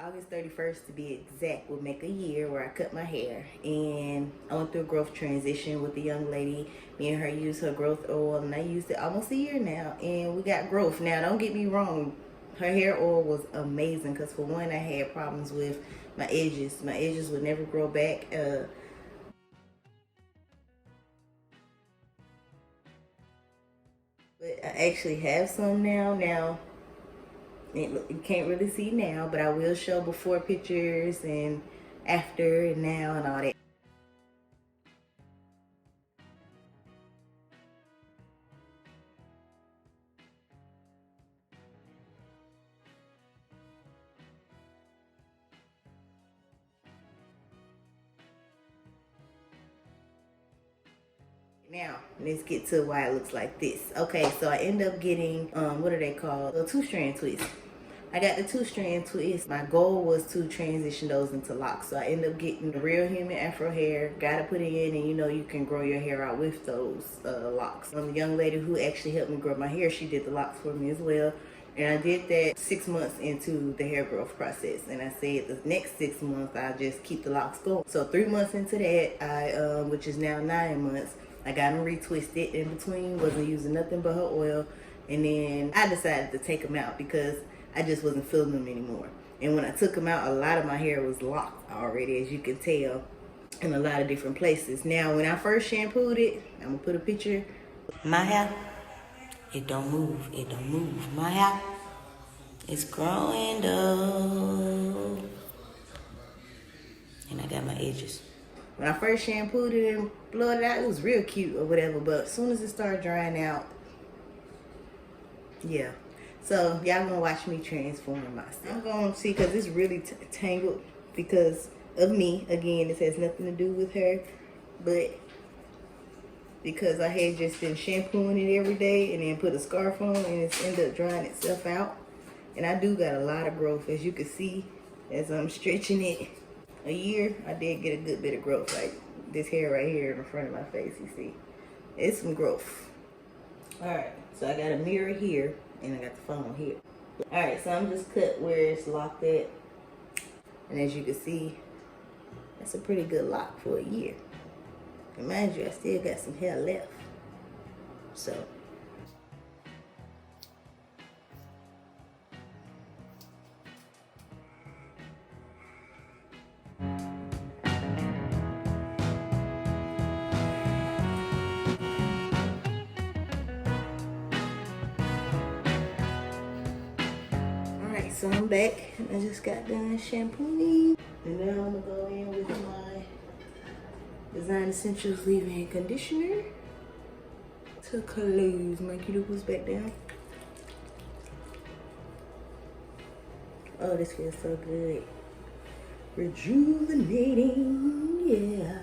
August 31st to be exact would make a year where I cut my hair, and I went through a growth transition with the young lady. Me and her used her growth oil, and I used it almost a year now, and we got growth. Now don't get me wrong, her hair oil was amazing because for one, I had problems with my edges. My edges would never grow back. But I actually have some now. You can't really see now, but I will show before pictures and after and now and all that. Now, let's get to why it looks like this. Okay, so I end up getting, what are they called? A 2-strand twist. I got the 2-strand twist. My goal was to transition those into locks. So I end up getting the real human afro hair. Gotta put it in, and you know you can grow your hair out with those locks. The young lady who actually helped me grow my hair, she did the locks for me as well. And I did that 6 months into the hair growth process. And I said the next 6 months, I'll just keep the locks going. So 3 months into that, I which is now 9 months, I got them retwisted in between, wasn't using nothing but her oil. And then I decided to take them out because I just wasn't feeling them anymore. And when I took them out, a lot of my hair was locked already, as you can tell, in a lot of different places. Now, when I first shampooed it, I'm gonna put a picture. My hair, it don't move, it don't move. My hair, it's growing though. And I got my edges. When I first shampooed it and blew it out, it was real cute or whatever, but as soon as it started drying out, yeah. So y'all gonna watch me transform myself. I'm gonna see, because it's really tangled because of me. Again, this has nothing to do with her, but because I had just been shampooing it every day and then put a scarf on, and it's ended up drying itself out. And I do got a lot of growth, as you can see, as I'm stretching it. A year, I did get a good bit of growth, like this hair right here in the front of my face, you see. It's some growth. Alright, so I got a mirror here, and I got the phone here. Alright, so I'm just cut where it's locked at. And as you can see, that's a pretty good lock for a year. And mind you, I still got some hair left. So so I'm back. I just got done shampooing. And now I'm gonna go in with my Design Essentials leave-in conditioner to close my cuticles back down. Oh, this feels so good. Rejuvenating, yeah.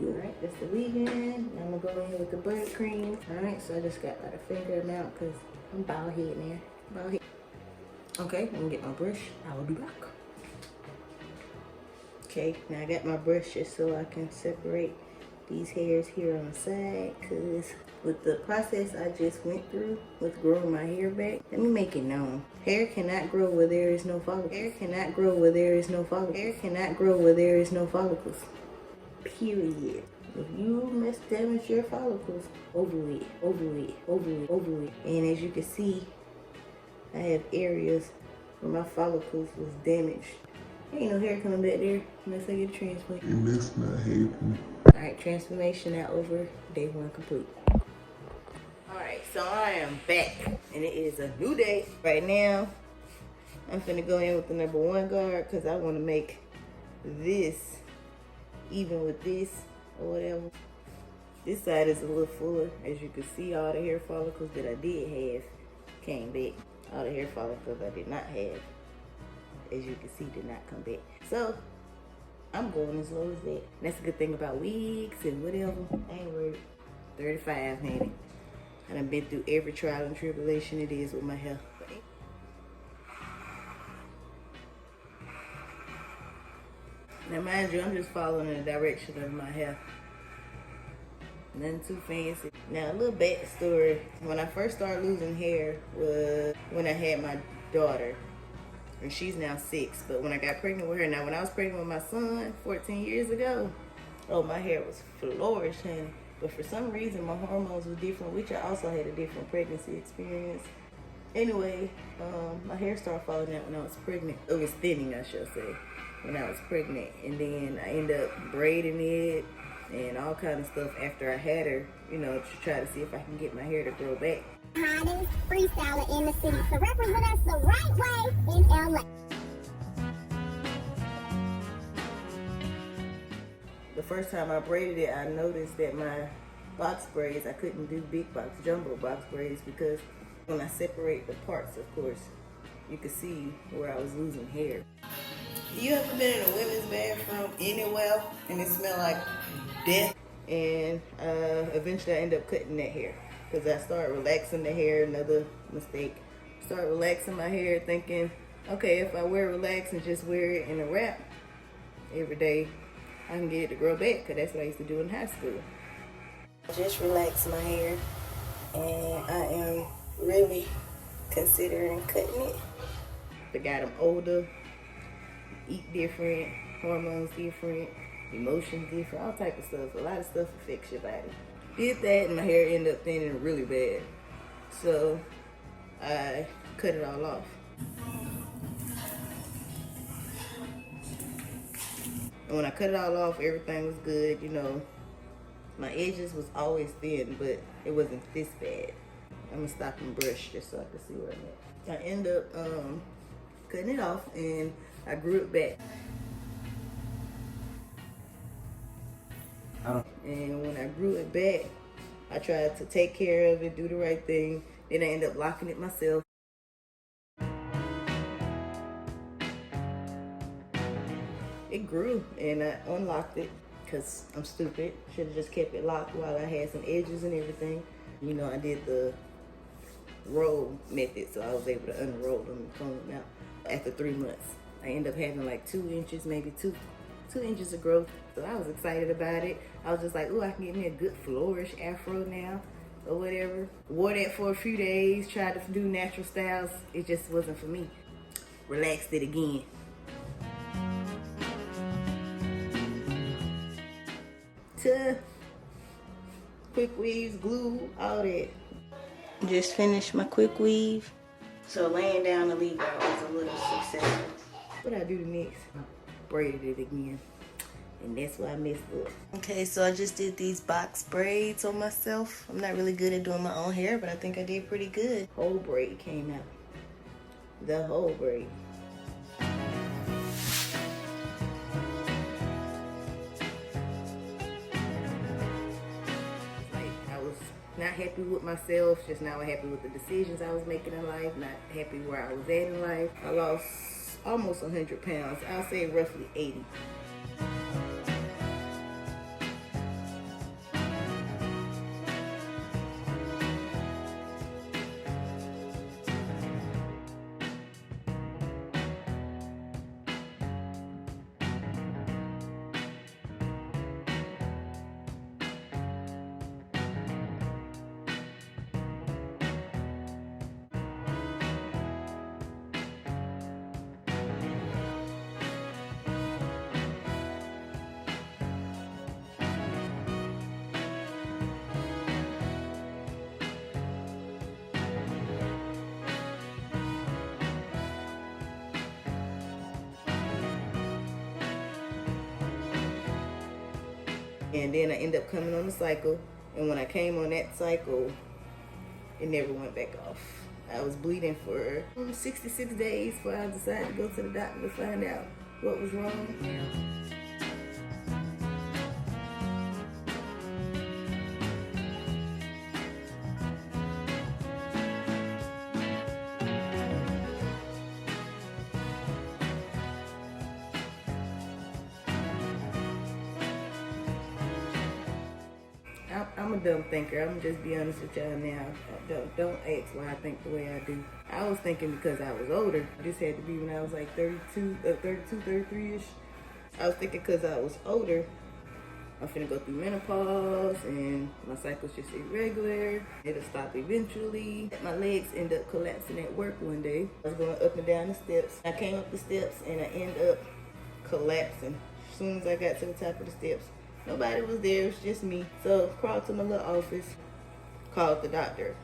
Alright, that's the leave-in. Now I'm gonna go in with the butt cream. Alright, so I just got about a finger amount because I'm bald head now. Bald head. Okay, I'm gonna get my brush. I will be back. Okay, now I got my brush just so I can separate these hairs here on the side, because with the process I just went through with growing my hair back, let me make it known. Hair cannot grow where there is no follicles. Hair cannot grow where there is no follicles. Hair cannot grow where there is no follicles. Period. If you damage your follicles, over it. And as you can see, I have areas where my follicles was damaged. Ain't no hair coming back there unless I get a transplant. And that's not happening. Alright, transformation now over. Day 1 complete. Alright, so I am back. And it is a new day. Right now, I'm finna go in with the number 1 guard because I want to make this even with this or whatever. This side is a little fuller. As you can see, all the hair follicles that I did have came back. All the hair follicles I did not have, as you can see, did not come back. So I'm going as low as that. And that's a good thing about wigs and whatever. I ain't worried. 35, honey. And I've been through every trial and tribulation it is with my hair. Now mind you, I'm just following the direction of my hair. Nothing too fancy. Now a little backstory. When I first started losing hair was when I had my daughter, and she's now 6. But when I got pregnant with her, now when I was pregnant with my son 14 years ago, oh, my hair was flourished, honey. But for some reason, my hormones were different, which I also had a different pregnancy experience. Anyway, my hair started falling out when I was pregnant. It was thinning, I should say, when I was pregnant. And then I ended up braiding it and all kind of stuff after I had her, you know, to try to see if I can get my hair to grow back. Hottest freestyler in the city, so represent us the right way in LA. The first time I braided it, I noticed that my box braids, I couldn't do big box, jumbo box braids, because when I separate the parts, of course, you could see where I was losing hair. You ever been in a women's bathroom anywhere and it smelled like death? And eventually I ended up cutting that hair because I started relaxing the hair. Another mistake. Started relaxing my hair, thinking, okay, if I wear relax and just wear it in a wrap every day, I can get it to grow back, because that's what I used to do in high school. Just relax my hair, and I am really considering cutting it. I got them older, eat different, hormones different, emotions different, all type of stuff. A lot of stuff affects your body. Did that and my hair ended up thinning really bad. So I cut it all off. And when I cut it all off, everything was good, you know. My edges was always thin, but it wasn't this bad. I'm gonna stop and brush just so I can see where I'm at. I end up cutting it off and I grew it back. And when I grew it back, I tried to take care of it, do the right thing. Then I ended up locking it myself. It grew and I unlocked it because I'm stupid. Should have just kept it locked while I had some edges and everything. You know, I did the roll method, so I was able to unroll them and comb them out. After 3 months, I ended up having like 2 inches, maybe two inches of growth. So I was excited about it. I was just like, oh, I can get me a good flourish afro now or whatever. Wore that for a few days, tried to do natural styles. It just wasn't for me. Relaxed it again. To quick weaves, glue, all that. Just finished my quick weave. So laying down the leave out was a little successful. What I do next? Braided it again. And that's why I messed up. Okay, so I just did these box braids on myself. I'm not really good at doing my own hair, but I think I did pretty good. Whole braid came out. The whole braid. Not happy with myself, just not happy with the decisions I was making in life, not happy where I was at in life. I lost almost 100 pounds. I'll say roughly 80. And then I ended up coming on the cycle. And when I came on that cycle, it never went back off. I was bleeding for 66 days before I decided to go to the doctor to find out what was wrong. I'm a dumb thinker. I'm gonna just be honest with y'all now. Don't ask why I think the way I do. I was thinking because I was older. This had to be when I was like 33-ish. I was thinking because I was older I'm finna go through menopause and my cycle's just irregular. It'll stop eventually. My legs end up collapsing at work one day. I was going up and down the steps. I came up the steps and I end up collapsing. As soon as I got to the top of the steps, nobody was there, it was just me. So I crawled to my little office, called the doctor.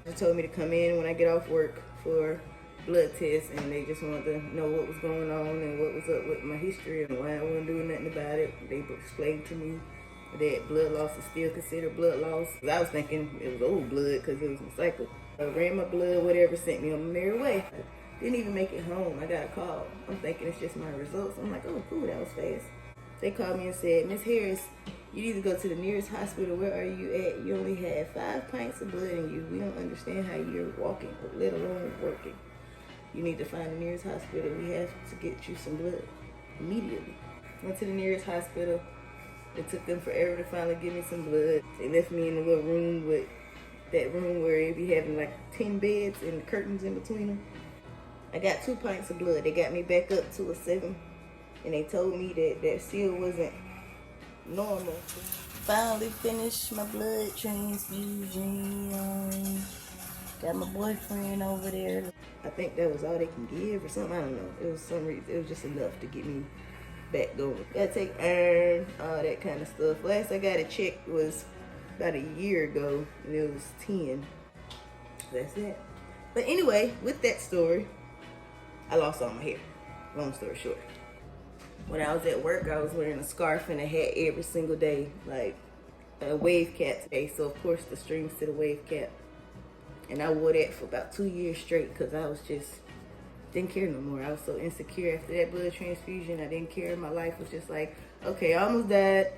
They told me to come in when I get off work for blood tests, and they just wanted to know what was going on and what was up with my history and why I wasn't doing nothing about it. They explained to me that blood loss is still considered blood loss. I was thinking it was old blood because it was my cycle. I ran my blood, whatever, sent me on my merry way. Didn't even make it home. I got a call. I'm thinking it's just my results. I'm like, oh, cool, that was fast. They called me and said, Miss Harris, you need to go to the nearest hospital. Where are you at? You only had 5 pints of blood in you. We don't understand how you're walking, let alone working. You need to find the nearest hospital. We have to get you some blood immediately. Went to the nearest hospital. It took them forever to finally give me some blood. They left me in a little room with that room where they be having like 10 beds and curtains in between them. I got 2 pints of blood. They got me back up to a 7. And they told me that that still wasn't normal. Finally finished my blood transfusion. Got my boyfriend over there. I think that was all they can give or something. I don't know. It was some reason. It was just enough to get me back going. Gotta take iron, all that kind of stuff. Last I got it checked was about a year ago, and it was 10. That's it. But anyway, with that story, I lost all my hair. Long story short. When I was at work, I was wearing a scarf and a hat every single day, like a wave cap today. So of course the strings to the wave cap. And I wore that for about 2 years straight because I was just, didn't care no more. I was so insecure after that blood transfusion. I didn't care. My life was just like, okay, I almost died.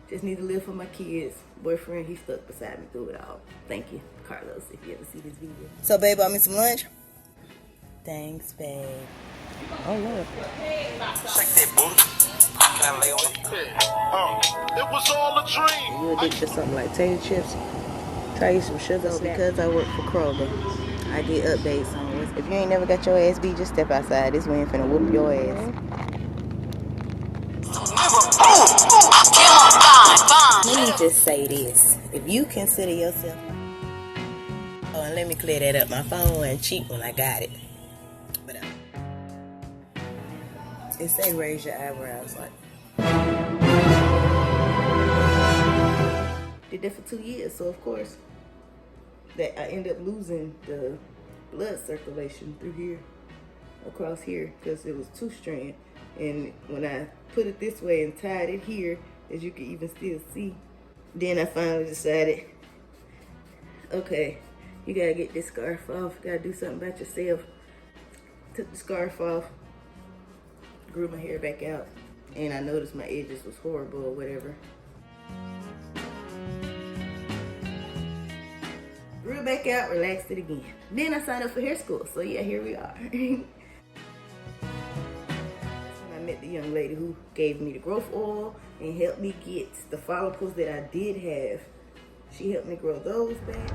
Just need to live for my kids. Boyfriend, he stuck beside me through it all. Thank you, Carlos, if you ever see this video. So babe, bought me some lunch? Thanks, babe. Oh, Lord. Shake that booty. Can I lay on it? It was all a dream. You addicted to something like tater chips? Try you some sugar. So because I work for Kroger, I get updates on this. If you ain't never got your ass beat, just step outside. This way finna whoop your ass. Let me just say this. If you consider yourself... Oh, and let me clear that up. My phone wasn't cheap when I got it. But it say raise your eyebrows like... Did that for 2 years, so of course that I end up losing the blood circulation through here, across here, because it was 2-strand. And when I put it this way and tied it here, as you can even still see, then I finally decided, okay, you gotta get this scarf off, gotta do something about yourself. Took the scarf off, grew my hair back out, and I noticed my edges was horrible or whatever. Grew it back out, relaxed it again. Then I signed up for hair school, so yeah, here we are. When I met the young lady who gave me the growth oil and helped me get the follicles that I did have. She helped me grow those back.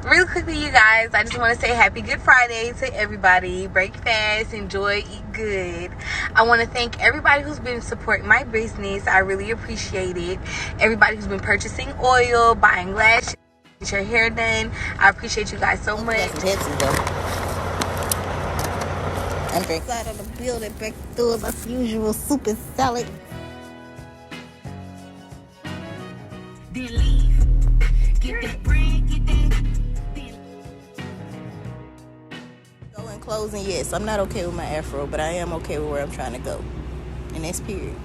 Real quickly, you guys, I just want to say happy Good Friday to everybody. Break fast, enjoy, eat good. I want to thank everybody who's been supporting my business. I really appreciate it. Everybody who's been purchasing oil, buying lashes, get your hair done. I appreciate you guys so much. I'm very excited of the building back through as usual, super salad. Then leave. Get that bread, get that. So in closing, yes, I'm not okay with my afro, but I am okay with where I'm trying to go. And that's period.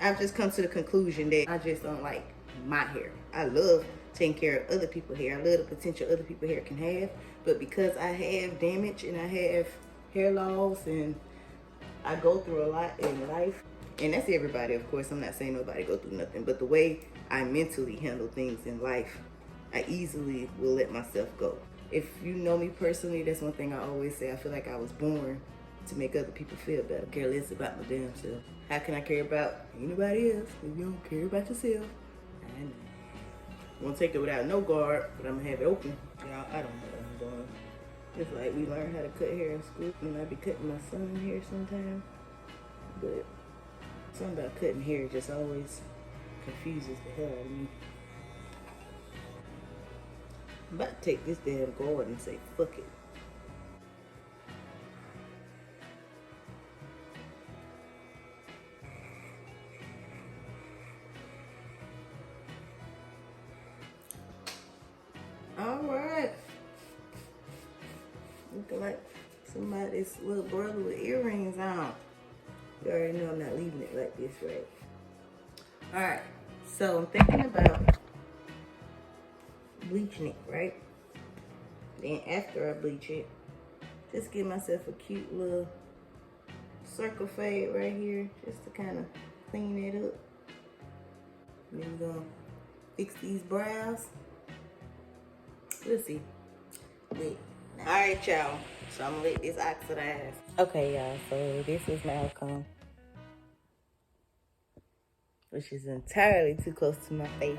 I've just come to the conclusion that I just don't like my hair. I love taking care of other people's hair. I love the potential other people's hair can have. But because I have damage and I have hair loss and I go through a lot in life, and that's everybody, of course. I'm not saying nobody go through nothing. But the way I mentally handle things in life, I easily will let myself go. if you know me personally, that's one thing I always say. I feel like I was born to make other people feel better. Care less about my damn self. How can I care about anybody else if you don't care about yourself? I know. I'm gonna take it without no guard, but I'm gonna have it open. Y'all, I don't know what I'm doing. It's like we learn how to cut hair in school, and I be cutting my son's hair sometimes. But something about cutting hair just always confuses the hell out of me. I'm about to take this damn guard and say, fuck it. Alright. Looking like somebody's little brother with earrings on. You already know I'm not leaving it like this, right? Alright, so I'm thinking about bleaching it, right? Then after I bleach it, just give myself a cute little circle fade right here, just to kind of clean it up. Then we're gonna fix these brows. We'll see. Wait. Alright, y'all. So I'm gonna let this oxidize. Okay, y'all. So this is my outcome, which is entirely too close to my face.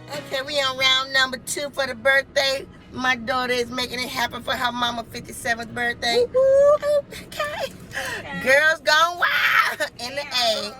Okay, we on round number 2 for the birthday. My daughter is making it happen for her mama 57th birthday. Okay. Girls gone wild in the A.